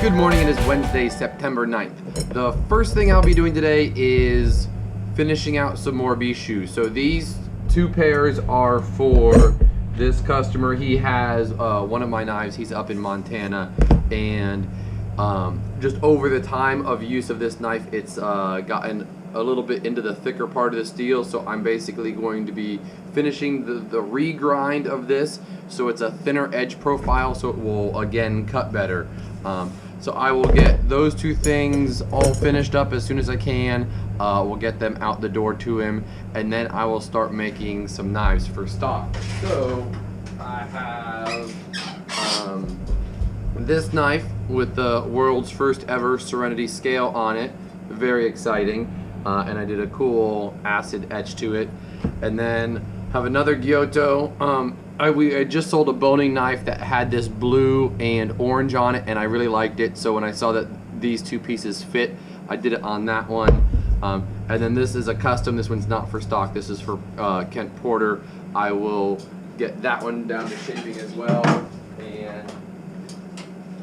Good morning, it is Wednesday, September 9th. The first thing I'll be doing today is finishing out some more shoes. So these two pairs are for this customer. He has one of my knives, he's up in Montana, and just over the time of use of this knife, it's gotten a little bit into the thicker part of the steel, so I'm basically going to be finishing the regrind of this so it's a thinner edge profile, so it will again cut better. So I will get those two things all finished up as soon as I can. We'll get them out the door to him, and then I will start making some knives for stock. So I have this knife with the world's first ever Serenity Scale on it. Very exciting. And I did a cool acid etch to it. And then have another Giotto. I just sold a boning knife that had this blue and orange on it, and I really liked it. So when I saw that these two pieces fit, I did it on that one. And then this is a custom. This one's not for stock. This is for Kent Porter. I will get that one down to shaping as well. And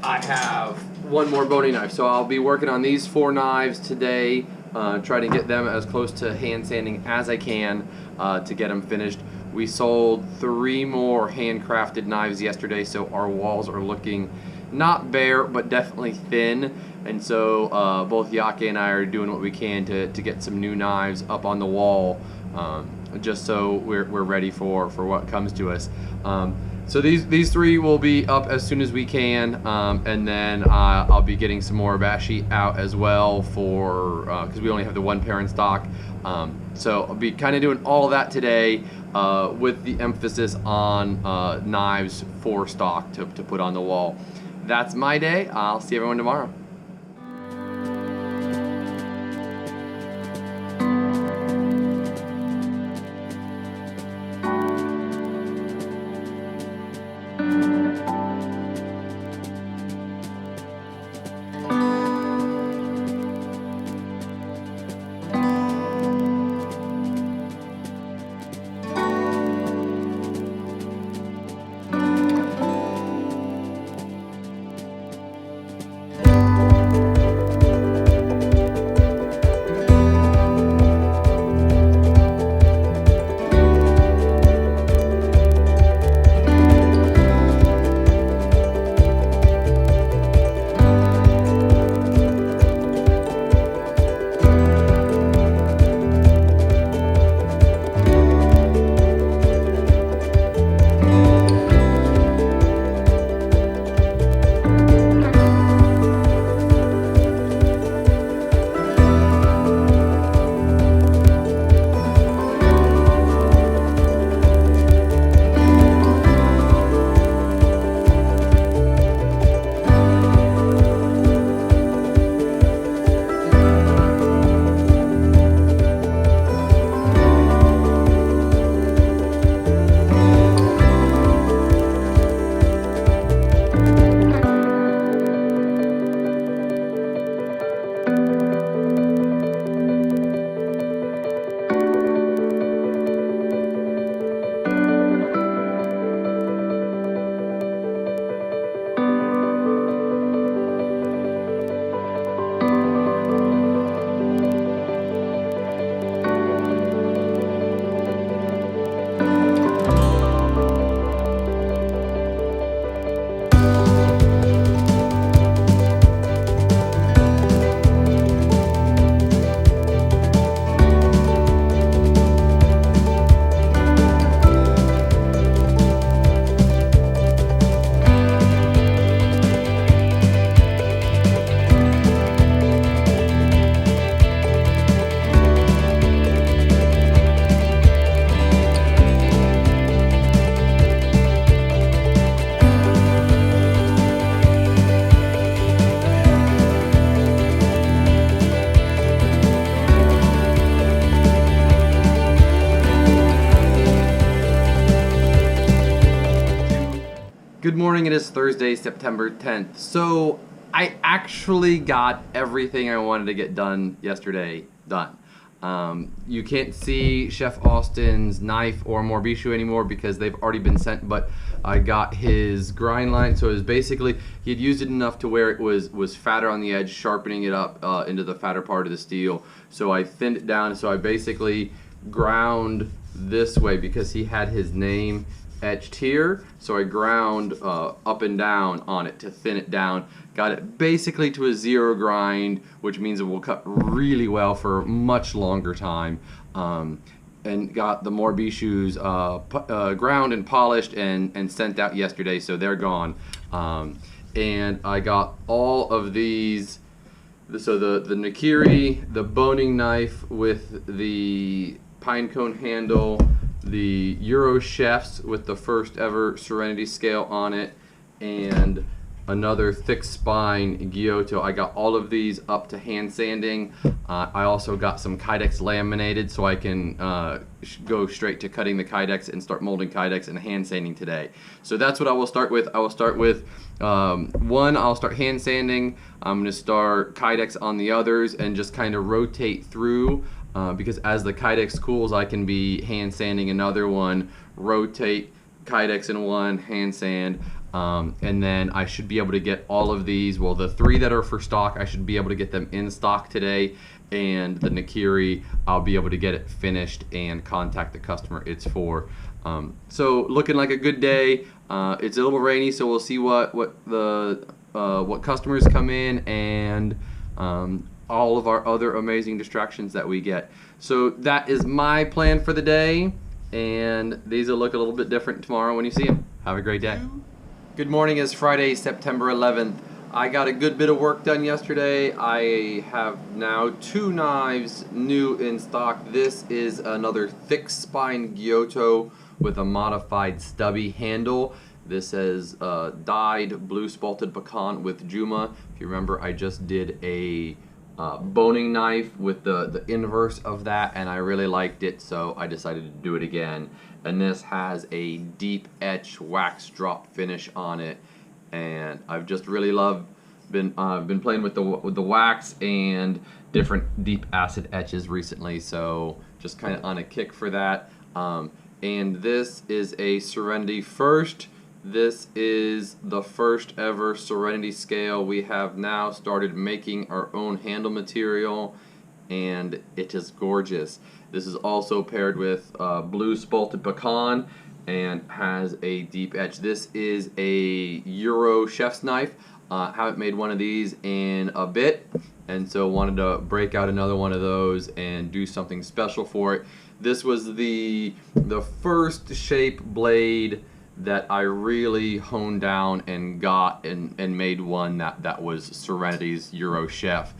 I have one more boning knife. So I'll be working on these 4 knives today. Try to get them as close to hand sanding as I can to get them finished. We sold 3 more handcrafted knives yesterday, so our walls are looking not bare, but definitely thin. And so both Yake and I are doing what we can to get some new knives up on the wall, just so we're ready for what comes to us. So these 3 will be up as soon as we can, and then I'll be getting some more bashi out as well for because we only have the 1 pair in stock. So I'll be kind of doing all that today with the emphasis on knives for stock to put on the wall. That's my day. I'll see everyone tomorrow. Good morning, it is Thursday, September 10th. So I actually got everything I wanted to get done yesterday done. You can't see Chef Austin's knife or Morbishu anymore because they've already been sent, but I got his grind line. So it was basically, he had used it enough to where it was fatter on the edge, sharpening it up into the fatter part of the steel. So I thinned it down. So I basically ground this way because he had his name etched here. So I ground up and down on it to thin it down. Got it basically to a 0 grind, which means it will cut really well for a much longer time. And got the Morbishus ground and polished and sent out yesterday, so they're gone. And I got all of these, so the Nakiri, the boning knife with the pine cone handle, the Euro Chefs with the first ever Serenity Scale on it, and another thick spine Giotto. I got all of these up to hand sanding. I also got some Kydex laminated so I can go straight to cutting the Kydex and start molding Kydex and hand sanding today. So that's what I will start with. I will start with one, I'll start hand sanding. I'm going to start Kydex on the others and just kind of rotate through because as the Kydex cools, I can be hand sanding another one, rotate Kydex in one, hand sand. And then I should be able to get all of these, well, the 3 that are for stock, I should be able to get them in stock today, and the Nakiri, I'll be able to get it finished and contact the customer it's for. So looking like a good day. It's a little rainy, so we'll see what customers come in and all of our other amazing distractions that we get. So that is my plan for the day, and these will look a little bit different tomorrow when you see them. Have a great day. Good morning. It's Friday, September 11th. I got a good bit of work done yesterday. I have now 2 knives new in stock. This is another thick spine Giotto with a modified stubby handle. This is dyed blue spalted pecan with Juma. If you remember, I just did a boning knife with the inverse of that, and I really liked it, so I decided to do it again. And this has a deep etch wax drop finish on it, and I've just really been playing with the wax and different deep acid etches recently, so just kind of on a kick for that. And this is a Serenity First. This is the first ever Serenity Scale. We have now started making our own handle material, and it is gorgeous. This is also paired with blue spalted pecan and has a deep etch. This is a Euro Chef's knife. Haven't made one of these in a bit, and so wanted to break out another one of those and do something special for it. This was the first shape blade that I really honed down and got and made one that was Serenity's Euro Chef.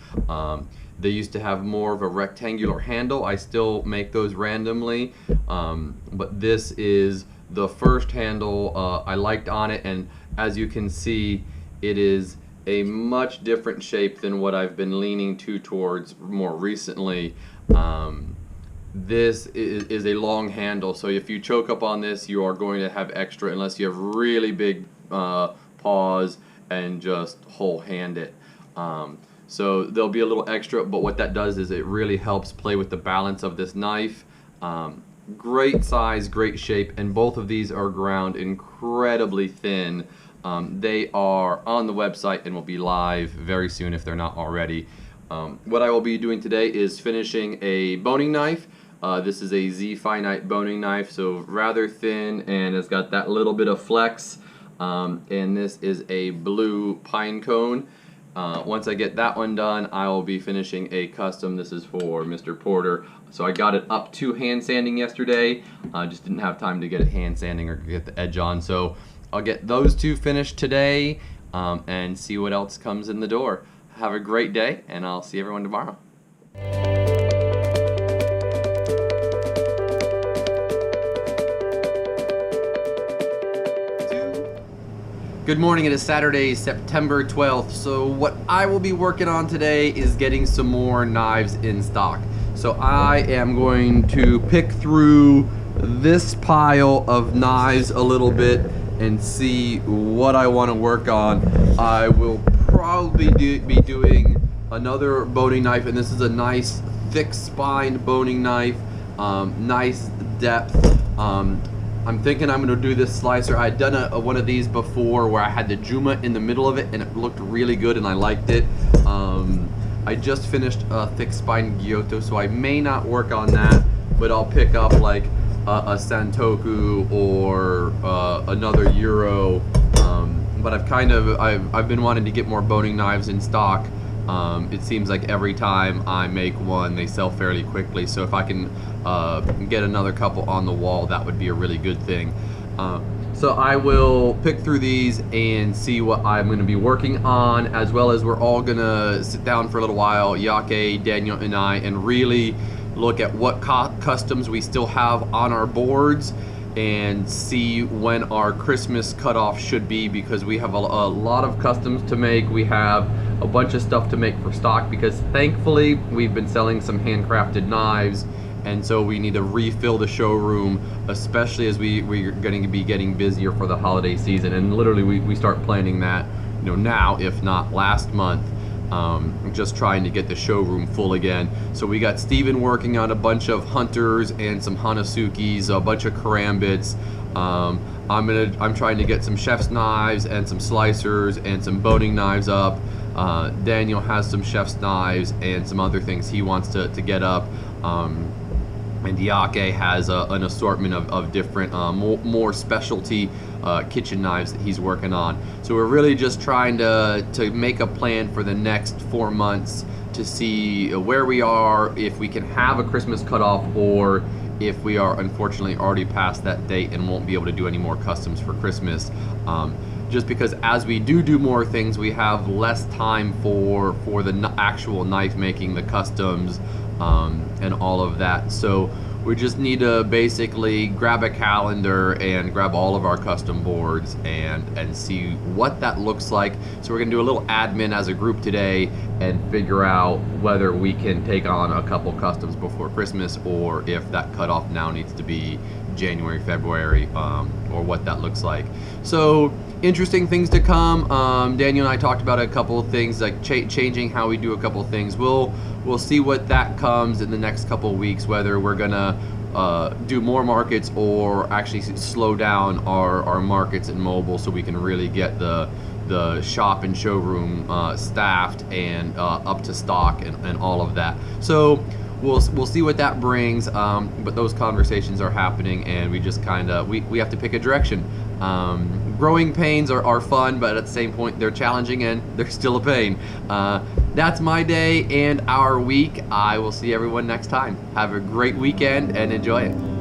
They used to have more of a rectangular handle. I still make those randomly, but this is the first handle I liked on it, and as you can see, it is a much different shape than what I've been leaning towards more recently. This is a long handle, so if you choke up on this, you are going to have extra unless you have really big paws and just whole hand it. So there'll be a little extra, but what that does is it really helps play with the balance of this knife. Great size, great shape, and both of these are ground incredibly thin. They are on the website and will be live very soon if they're not already. What I will be doing today is finishing a boning knife. This is a Z finite boning knife, so rather thin, and it's got that little bit of flex. And this is a blue pine cone. Once I get that one done, I will be finishing a custom. This is for Mr. Porter. So I got it up to hand sanding yesterday. Just didn't have time to get it hand sanding or get the edge on. So I'll get those 2 finished today and see what else comes in the door. Have a great day, and I'll see everyone tomorrow. Good morning. It is Saturday, September 12th. So what I will be working on today is getting some more knives in stock. So I am going to pick through this pile of knives a little bit and see what I want to work on. I will probably be doing another boning knife, and this is a nice thick spined boning knife, nice depth. I'm thinking I'm going to do this slicer. I'd done one of these before where I had the Juma in the middle of it, and it looked really good, and I liked it. I just finished a thick spine Giotto, so I may not work on that, but I'll pick up like a Santoku or another Euro. But I've been wanting to get more boning knives in stock. It seems like every time I make one, they sell fairly quickly. So if I can get another couple on the wall, that would be a really good thing. So I will pick through these and see what I'm going to be working on, as well as we're all going to sit down for a little while, Yake, Daniel, and I, and really look at what customs we still have on our boards and see when our Christmas cutoff should be, because we have a lot of customs to make. We have a bunch of stuff to make for stock, because thankfully we've been selling some handcrafted knives, and so we need to refill the showroom, especially as we're going to be getting busier for the holiday season. And literally we start planning that, you know, now, if not last month. Just trying to get the showroom full again. So we got Steven working on a bunch of Hunters and some Hanasukis, a bunch of Karambits. I'm trying to get some chef's knives and some slicers and some boning knives up. Daniel has some chef's knives and some other things he wants to get up. And Yake has an assortment of different, more specialty kitchen knives that he's working on. So we're really just trying to make a plan for the next 4 months to see where we are, if we can have a Christmas cutoff, or if we are unfortunately already past that date and won't be able to do any more customs for Christmas. Just because as we do more things, we have less time for the actual knife making, the customs, and all of that. So we just need to basically grab a calendar and grab all of our custom boards and see what that looks like. So we're gonna do a little admin as a group today and figure out whether we can take on a couple customs before Christmas, or if that cutoff now needs to be January, February, or what that looks like. So interesting things to come. Daniel and I talked about a couple of things, like changing how we do a couple of things. We'll see what that comes in the next couple of weeks, whether we're gonna do more markets or actually slow down our markets and mobile, so we can really get the shop and showroom staffed and up to stock and all of that. So we'll see what that brings, but those conversations are happening, and we just we have to pick a direction. Growing pains are fun, but at the same point they're challenging and they're still a pain. That's my day and our week. I will see everyone next time. Have a great weekend and enjoy it.